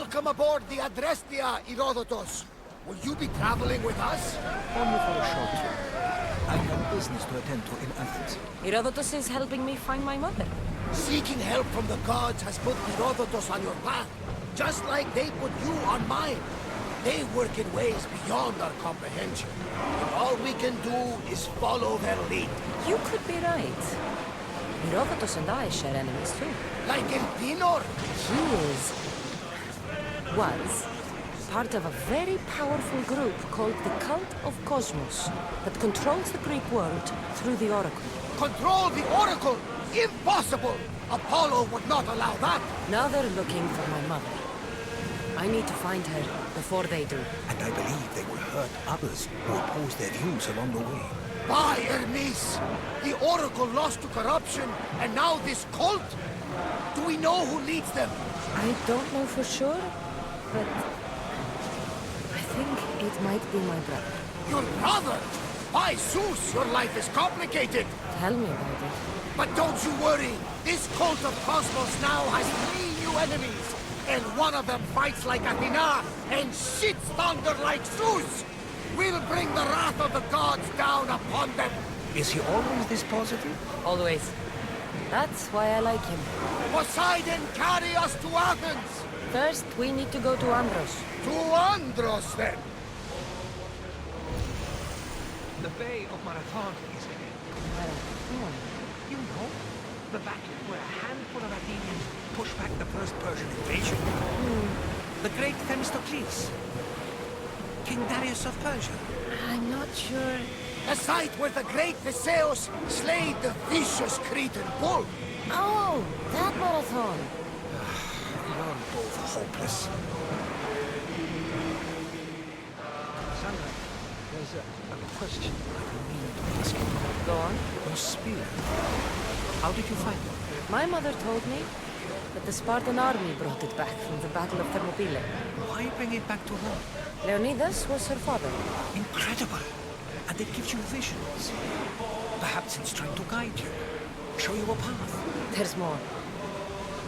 Welcome aboard the Adrestia, Herodotos. Will you be traveling with us? Only for a short trip. I have business to attend to in Athens. Herodotos is helping me find my mother. Seeking help from the gods has put Herodotos on your path, just like they put you on mine. They work in ways beyond our comprehension. And all we can do is follow their lead. You could be right. Herodotos and I share enemies too. Like El Pinor. He was part of a very powerful group called the Cult of Cosmos that controls the Greek world through the Oracle. Control the Oracle! Impossible! Apollo would not allow that! Now they're looking for my mother. I need to find her before they do. And I believe they will hurt others who oppose their views along the way. By Hermes! The Oracle lost to corruption, and now this cult? Do we know who leads them? I don't know for sure, but I think it might be my brother. Your brother? By Zeus, your life is complicated! Tell me about it. But don't you worry! This cult of Cosmos now has 3 new enemies! And one of them fights like Athena and shits thunder like Zeus! We'll bring the wrath of the gods down upon them! Is he always this positive? Always. That's why I like him. Poseidon, carry us to Athens! First, we need to go to Andros. To Andros, then! The Bay of Marathon is ahead. You know, the battle where a handful of Athenians pushed back the first Persian invasion. The great Themistocles. King Darius of Persia. I'm not sure. The site where the great Theseus slayed the vicious Cretan bull! Oh, that marathon. You're both hopeless. Kassandra, there's a question I've been meaning to ask you. Go on. Your spear. How did you find it? My mother told me that the Spartan army brought it back from the Battle of Thermopylae. Why bring it back to her? Leonidas was her father. Incredible! And it gives you visions. Perhaps it's trying to guide you. Show you a path. There's more.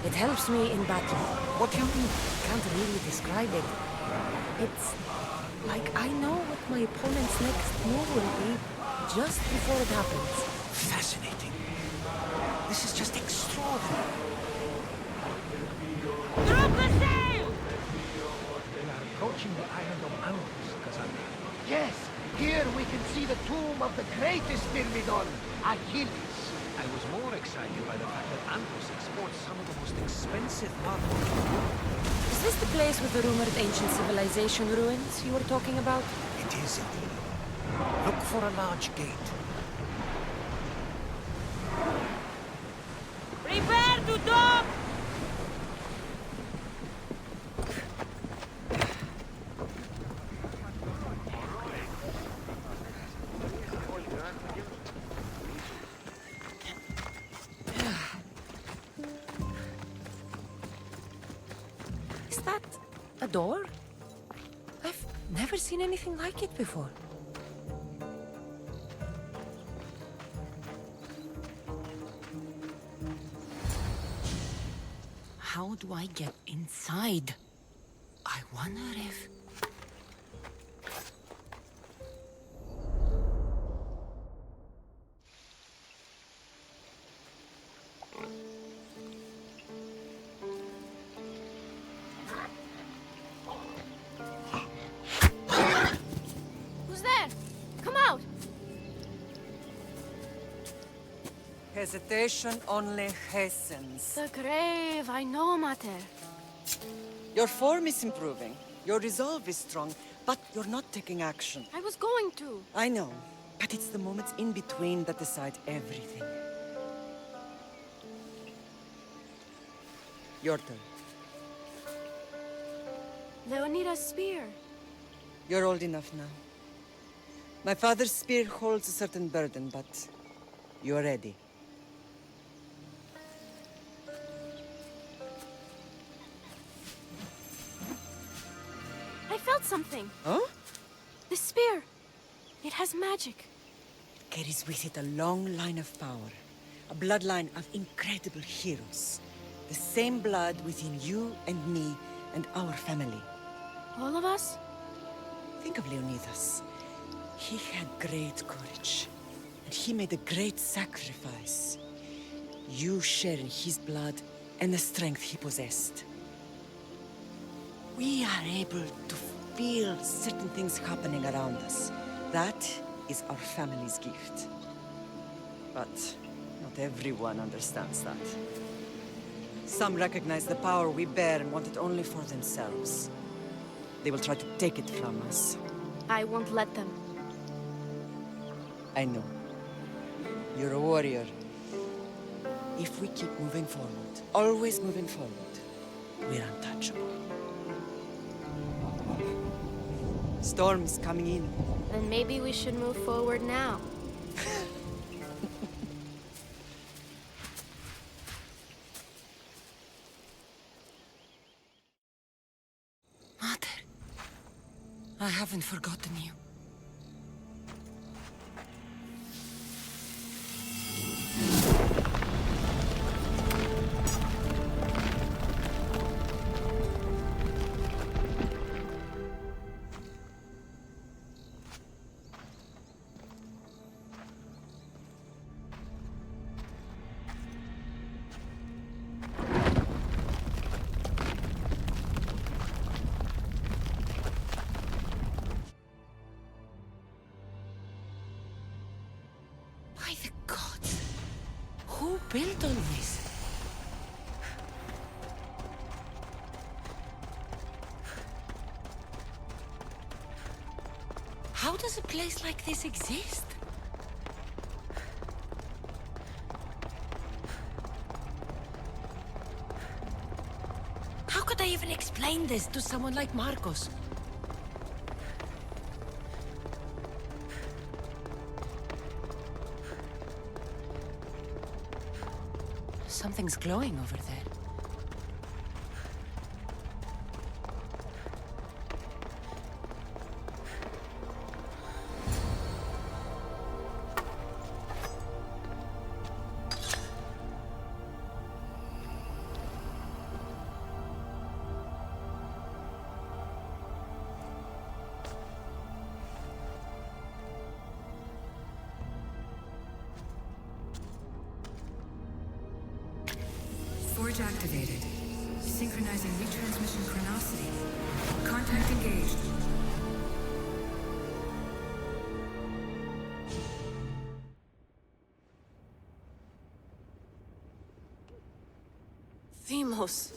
It helps me in battle. What do you mean? Can't really describe it. It's like I know what my opponent's next move will be just before it happens. Fascinating. This is just extraordinary. Drop the sail! We are approaching the island of Andros, Kassandra. Yes, here we can see the tomb of the greatest Myrmidon, Achilles. I was more excited by the fact that Andros exports some of the most expensive marble. Is this the place with the rumored ancient civilization ruins you were talking about? It is indeed. Look for a large gate. Prepare to dock! Is that a door? I've never seen anything like it before. How do I get inside? I wonder if... Who's there? Come out! Hesitation only hastens. The grave, I know, Mater. Your form is improving. Your resolve is strong, but you're not taking action. I was going to. I know, but it's the moments in between that decide everything. Your turn. Leonidas' spear. You're old enough now. My father's spear holds a certain burden, but you're ready. I felt something. Huh? The spear. It has magic. It carries with it a long line of power. A bloodline of incredible heroes. The same blood within you and me and our family. All of us? Think of Leonidas. He had great courage, and he made a great sacrifice. You share in his blood and the strength he possessed. We are able to feel certain things happening around us. That is our family's gift. But not everyone understands that. Some recognize the power we bear and want it only for themselves. They will try to take it from us. I won't let them. I know. You're a warrior. If we keep moving forward, always moving forward, we're untouchable. Storm's coming in. Then maybe we should move forward now. Mother, I haven't forgotten you. By the gods! Who built all this? How does a place like this exist? How could I even explain this to someone like Marcos? Something's glowing over there. Forge activated. Synchronizing retransmission chronicity. Contact engaged. Themos.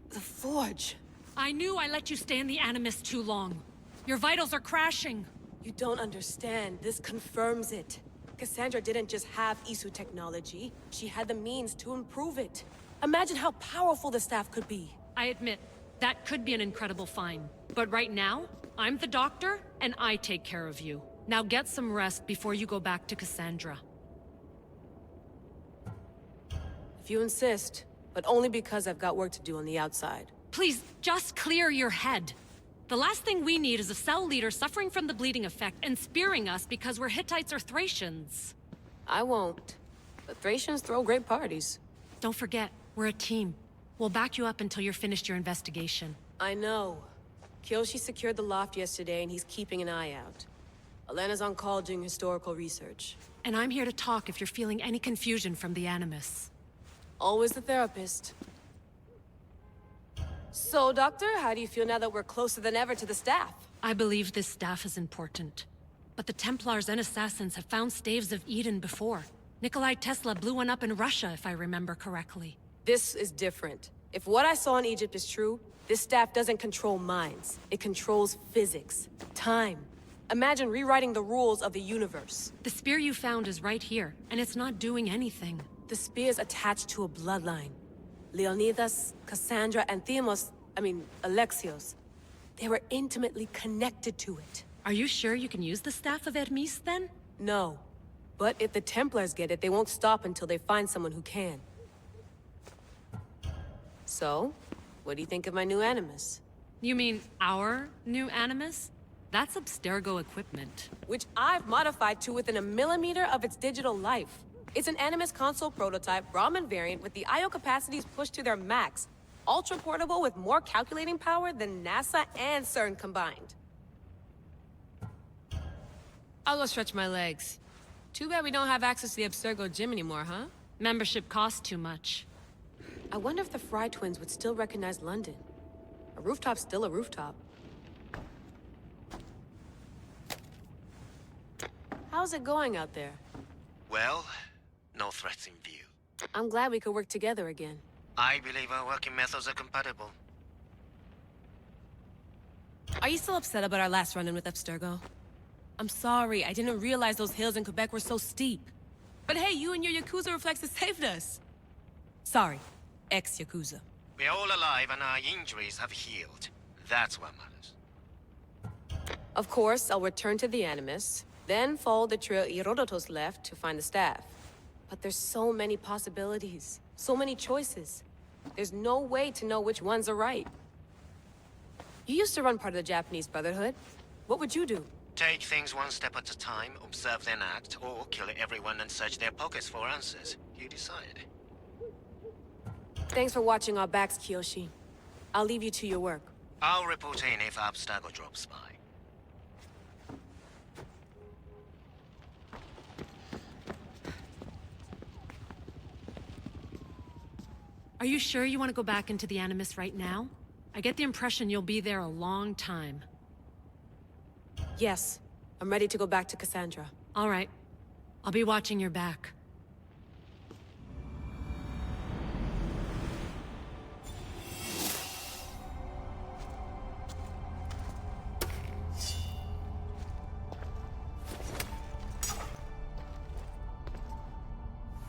The Forge. I knew I let you stay in the Animus too long. Your vitals are crashing. You don't understand. This confirms it. Kassandra didn't just have Isu technology. She had the means to improve it. Imagine how powerful the staff could be. I admit, that could be an incredible find. But right now, I'm the doctor, and I take care of you. Now get some rest before you go back to Kassandra. If you insist, but only because I've got work to do on the outside. Please, just clear your head. The last thing we need is a cell leader suffering from the bleeding effect and spearing us because we're Hittites or Thracians. I won't. But Thracians throw great parties. Don't forget, we're a team. We'll back you up until you're finished your investigation. I know. Kyoshi secured the loft yesterday and he's keeping an eye out. Elena's on call doing historical research. And I'm here to talk if you're feeling any confusion from the Animus. Always the therapist. So, Doctor, how do you feel now that we're closer than ever to the staff? I believe this staff is important. But the Templars and Assassins have found staves of Eden before. Nikolai Tesla blew one up in Russia, if I remember correctly. This is different. If what I saw in Egypt is true, this staff doesn't control minds. It controls physics, time. Imagine rewriting the rules of the universe. The spear you found is right here, and it's not doing anything. The spear's attached to a bloodline. Leonidas, Kassandra, and Alexios. They were intimately connected to it. Are you sure you can use the Staff of Hermes, then? No. But if the Templars get it, they won't stop until they find someone who can. So, what do you think of my new Animus? You mean our new Animus? That's Abstergo equipment. Which I've modified to within a millimeter of its digital life. It's an Animus console prototype Brahmin variant with the I/O capacities pushed to their max. Ultra-portable with more calculating power than NASA and CERN combined. I'll go stretch my legs. Too bad we don't have access to the Abstergo gym anymore, huh? Membership costs too much. I wonder if the Fry twins would still recognize London. A rooftop's still a rooftop. How's it going out there? Well, no threats in view. I'm glad we could work together again. I believe our working methods are compatible. Are you still upset about our last run-in with Abstergo? I'm sorry, I didn't realize those hills in Quebec were so steep. But hey, you and your Yakuza reflexes saved us. Sorry, ex-Yakuza. We're all alive and our injuries have healed. That's what matters. Of course, I'll return to the Animus, then follow the trail Herodotos left to find the staff. But there's so many possibilities, so many choices. There's no way to know which ones are right. You used to run part of the Japanese Brotherhood. What would you do? Take things one step at a time, observe then act, or kill everyone and search their pockets for answers. You decide. Thanks for watching our backs, Kiyoshi. I'll leave you to your work. I'll report in if Abstergo drops by. Are you sure you want to go back into the Animus right now? I get the impression you'll be there a long time. Yes, I'm ready to go back to Kassandra. All right. I'll be watching your back.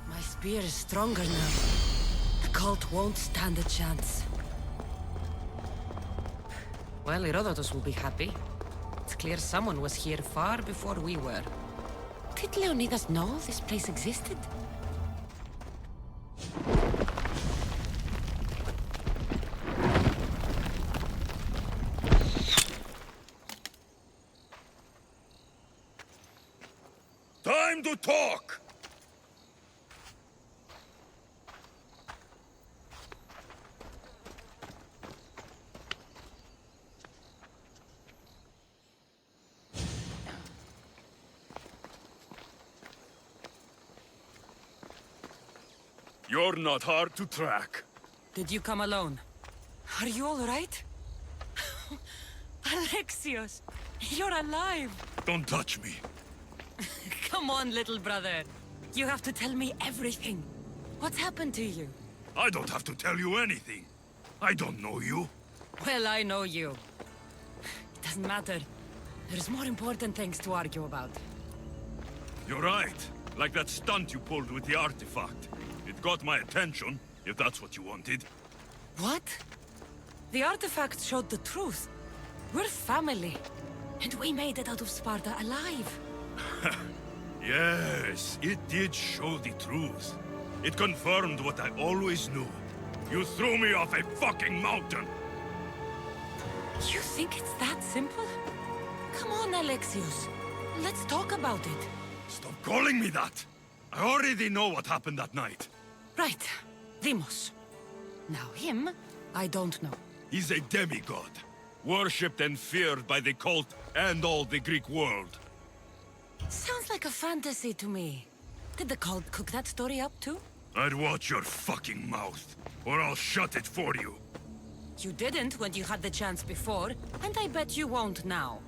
My spear is stronger now. The cult won't stand a chance. Well, Herodotos will be happy. It's clear someone was here far before we were. Did Leonidas know this place existed? Time to talk! You're not hard to track. Did you come alone? Are you all right? Alexios, you're alive! Don't touch me. Come on, little brother. You have to tell me everything. What's happened to you? I don't have to tell you anything. I don't know you. Well, I know you. It doesn't matter. There's more important things to argue about. You're right. Like that stunt you pulled with the artifact. It got my attention, if that's what you wanted. What? The artifact showed the truth. We're family. And we made it out of Sparta alive. Yes, it did show the truth. It confirmed what I always knew. You threw me off a fucking mountain! You think it's that simple? Come on, Alexios. Let's talk about it. Stop calling me that! I already know what happened that night. Right. Deimos. Now him, I don't know. He's a demigod. Worshipped and feared by the cult and all the Greek world. Sounds like a fantasy to me. Did the cult cook that story up too? I'd watch your fucking mouth, or I'll shut it for you. You didn't when you had the chance before, and I bet you won't now.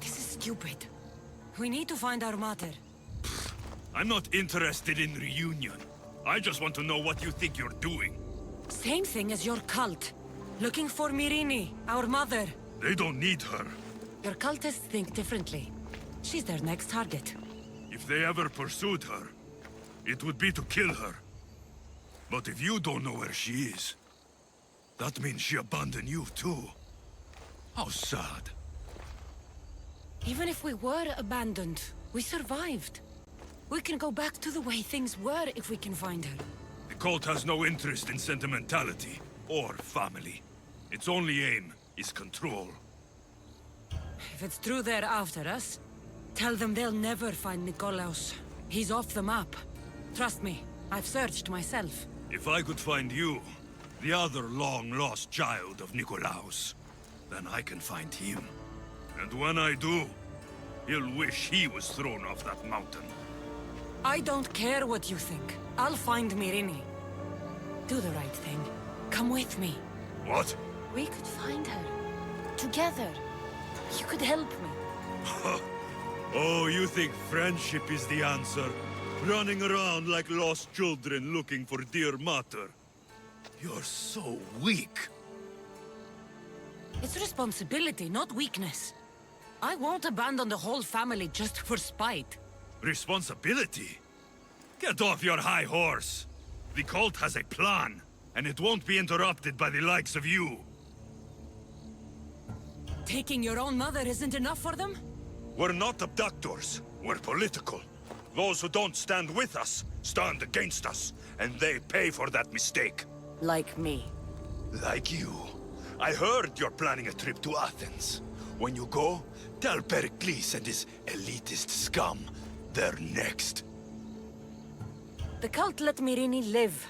This is stupid. We need to find our mater. I'm not interested in reunion. I just want to know what you think you're doing. Same thing as your cult. Looking for Myrrine, our mother. They don't need her. Your cultists think differently. She's their next target. If they ever pursued her, it would be to kill her. But if you don't know where she is, that means she abandoned you too. How sad. Even if we were abandoned, we survived. We can go back to the way things were if we can find her. The cult has no interest in sentimentality or family. Its only aim is control. If it's true they're after us, tell them they'll never find Nikolaos. He's off the map. Trust me, I've searched myself. If I could find you, The other long-lost child of Nikolaos. Then I can find him. And when I do, he'll wish he was thrown off that mountain. I don't care what you think. I'll find Myrrine. Do the right thing. Come with me. What? We could find her. Together. You could help me. Oh, you think friendship is the answer? Running around like lost children looking for dear mother. You're so weak. It's responsibility, not weakness. I won't abandon the whole family just for spite. Responsibility? Get off your high horse. The cult has a plan, and it won't be interrupted by the likes of you. Taking your own mother isn't enough for them? We're not abductors. We're political. Those who don't stand with us, stand against us, and they pay for that mistake. Like me. Like you. I heard you're planning a trip to Athens. When you go, tell Pericles and his elitist scum they're next. The cult let Myrrine live.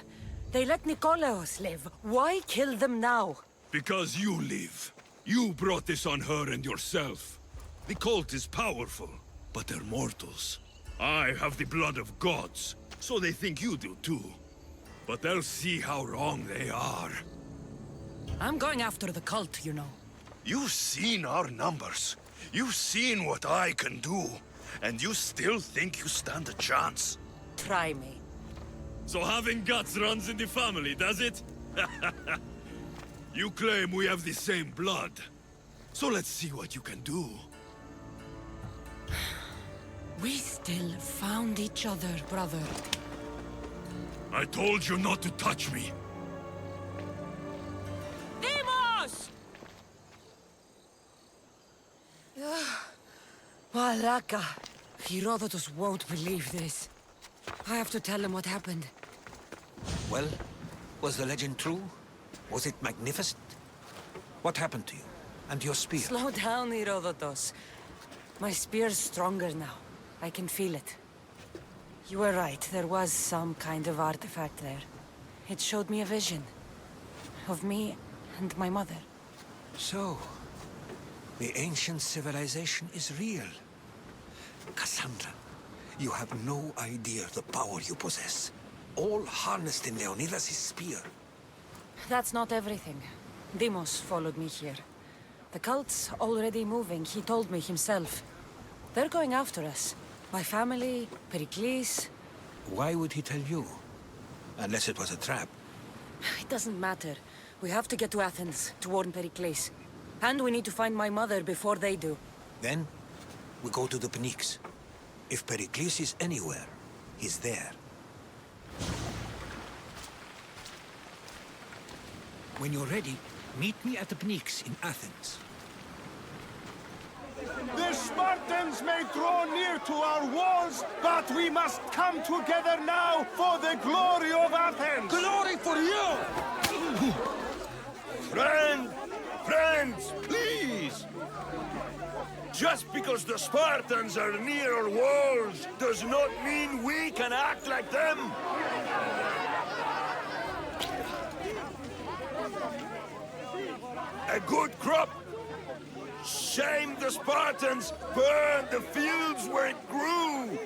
They let Nikolaos live. Why kill them now? Because you live. You brought this on her and yourself. The cult is powerful, but they're mortals. I have the blood of gods, so they think you do too. But they'll see how wrong they are. I'm going after the cult, you know. You've seen our numbers. You've seen what I can do. And you still think you stand a chance? Try me. So having guts runs in the family, does it? You claim we have the same blood. So let's see what you can do. We still found each other, brother. I told you not to touch me. Demos! Malaka. Herodotos won't believe this. I have to tell him what happened. Well, was the legend true? Was it magnificent? What happened to you? And your spear? Slow down, Herodotos. My spear's stronger now. I can feel it. You were right. There was some kind of artifact there. It showed me a vision. Of me and my mother. So, the ancient civilization is real. Kassandra, you have no idea the power you possess. All harnessed in Leonidas' spear. That's not everything. Demos followed me here. The cult's already moving, he told me himself. They're going after us. My family, Pericles. Why would he tell you? Unless it was a trap. It doesn't matter. We have to get to Athens to warn Pericles. And we need to find my mother before they do. Then, we go to the Pnyx. If Pericles is anywhere, he's there. When you're ready, meet me at the Pnyx in Athens. The Spartans may draw near to our walls, but we must come together now for the glory of Athens! Glory for you! Friends, please! Just because the Spartans are near our walls does not mean we can act like them! A good crop! Shame the Spartans burned the fields where it grew!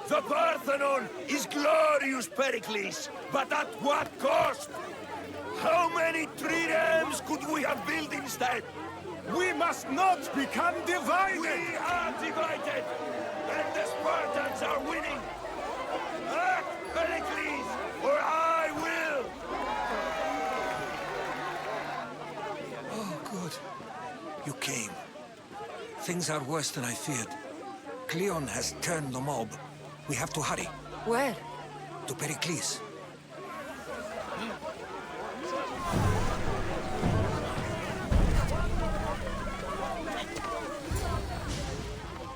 The Parthenon is glorious, Pericles, but at what cost? How many triremes could we have built instead? We must not become divided! We are divided, and the Spartans are winning! Act, Pericles, or I will! Oh, good. You came. Things are worse than I feared. Cleon has turned the mob. We have to hurry. Where? To Pericles.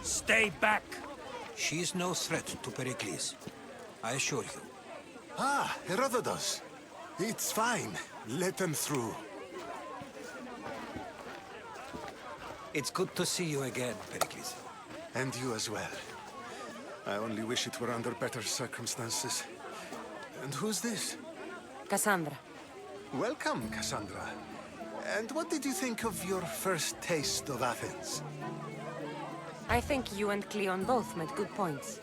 Stay back! She's no threat to Pericles. I assure you. Ah, Herodotos. It's fine. Let them through. It's good to see you again, Pericles. And you as well. I only wish it were under better circumstances. And who's this? Kassandra. Welcome, Kassandra. And what did you think of your first taste of Athens? I think you and Cleon both made good points.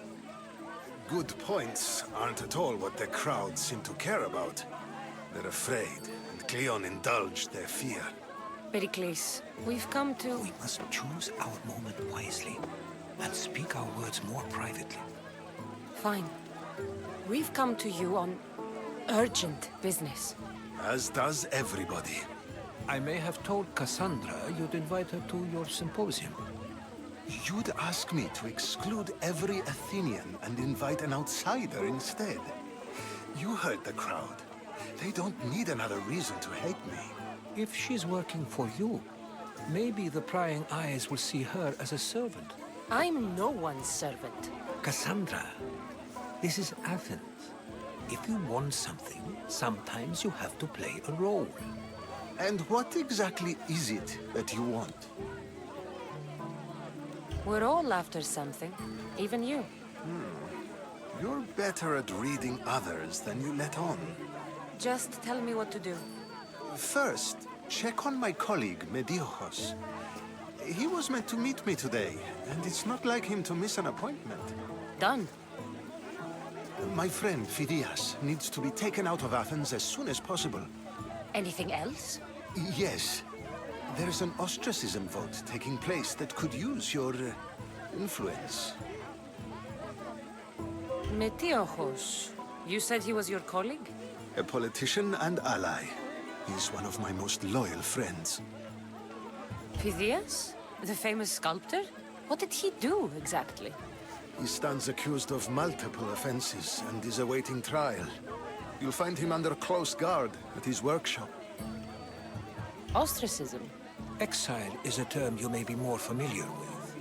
Good points aren't at all what the crowd seem to care about. They're afraid, and Cleon indulged their fear. Pericles, we've come to... We must choose our moment wisely, and speak our words more privately. Fine. We've come to you on urgent business. As does everybody. I may have told Kassandra you'd invite her to your symposium. You'd ask me to exclude every Athenian and invite an outsider instead. You heard the crowd. They don't need another reason to hate me. If she's working for you, maybe the prying eyes will see her as a servant. I'm no one's servant. Kassandra, this is Athens. If you want something, sometimes you have to play a role. And what exactly is it that you want? We're all after something, even you. You're better at reading others than you let on. Just tell me what to do. First, check on my colleague, Mediochos. He was meant to meet me today, and it's not like him to miss an appointment. Done. My friend, Phidias, needs to be taken out of Athens as soon as possible. Anything else? Yes. There's an ostracism vote taking place that could use your influence. Metiochos. You said he was your colleague? A politician and ally. He's one of my most loyal friends. Phidias? The famous sculptor? What did he do, exactly? He stands accused of multiple offenses and is awaiting trial. You'll find him under close guard at his workshop. Ostracism? Exile is a term you may be more familiar with.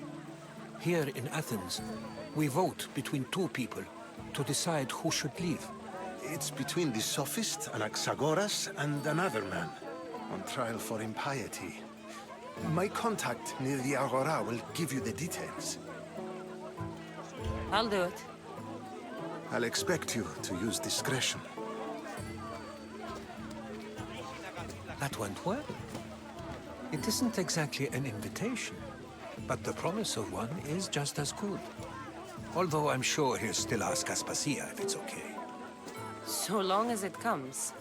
Here in Athens, we vote between two people to decide who should leave. It's between the sophist, Anaxagoras, and another man, on trial for impiety. My contact near the Agora will give you the details. I'll do it. I'll expect you to use discretion. That went well. It isn't exactly an invitation, but the promise of one is just as good. Although I'm sure he'll still ask Aspasia if it's okay. So long as it comes.